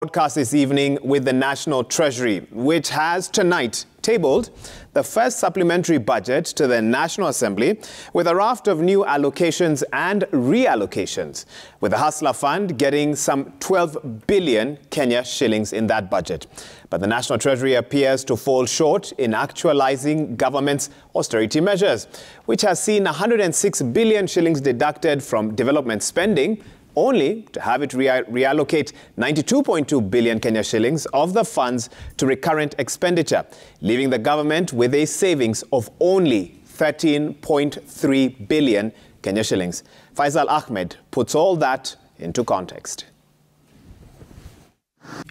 Broadcast this evening with the National Treasury, which has tonight tabled the first supplementary budget to the National Assembly with a raft of new allocations and reallocations, with the Hustler Fund getting some 12 billion Kenya shillings in that budget. But the National Treasury appears to fall short in actualizing government's austerity measures, which has seen 106 billion shillings deducted from development spending, only to have it reallocate 92.2 billion Kenya shillings of the funds to recurrent expenditure, leaving the government with a savings of only 13.3 billion Kenya shillings. Faisal Ahmed puts all that into context.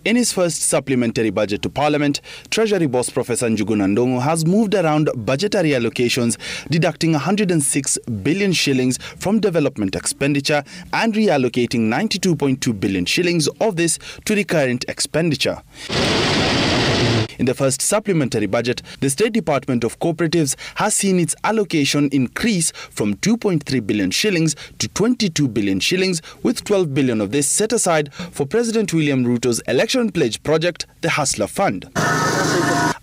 In his first supplementary budget to Parliament, Treasury boss Professor Njuguna Ndung'u has moved around budgetary allocations, deducting 106 billion shillings from development expenditure and reallocating 92.2 billion shillings of this to recurrent expenditure. In the first supplementary budget, the State Department of Cooperatives has seen its allocation increase from 2.3 billion shillings to 22 billion shillings, with 12 billion of this set aside for President William Ruto's election pledge project, the Hustler Fund.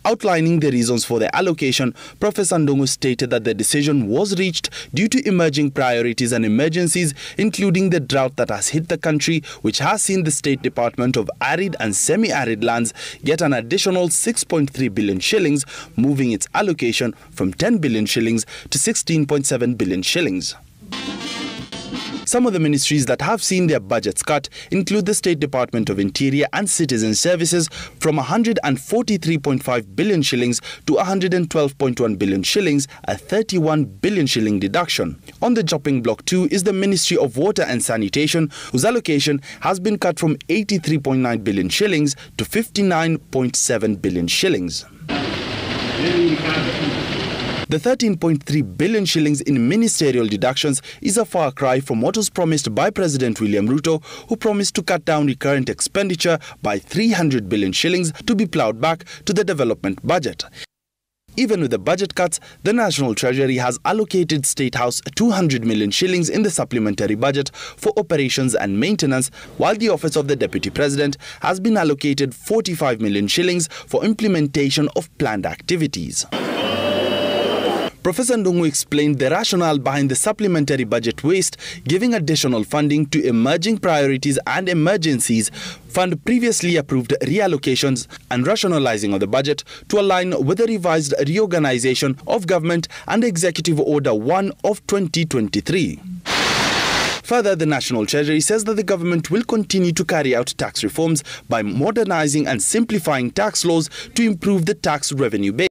Outlining the reasons for the allocation, Professor Ndung'u stated that the decision was reached due to emerging priorities and emergencies, including the drought that has hit the country, which has seen the State Department of Arid and Semi-Arid Lands get an additional 6.3 billion shillings, moving its allocation from 10 billion shillings to 16.7 billion shillings. Some of the ministries that have seen their budgets cut include the State Department of Interior and Citizen Services from 143.5 billion shillings to 112.1 billion shillings, a 31 billion shilling deduction. On the chopping block too is the Ministry of Water and Sanitation, whose allocation has been cut from 83.9 billion shillings to 59.7 billion shillings. The 13.3 billion shillings in ministerial deductions is a far cry from what was promised by President William Ruto, who promised to cut down recurrent expenditure by 300 billion shillings to be ploughed back to the development budget. Even with the budget cuts, the National Treasury has allocated State House 200 million shillings in the supplementary budget for operations and maintenance, while the Office of the Deputy President has been allocated 45 million shillings for implementation of planned activities. Professor Ndung'u explained the rationale behind the supplementary budget waste, giving additional funding to emerging priorities and emergencies, fund previously approved reallocations, and rationalizing of the budget to align with the revised reorganization of government and Executive Order 1 of 2023. Further, the National Treasury says that the government will continue to carry out tax reforms by modernizing and simplifying tax laws to improve the tax revenue base.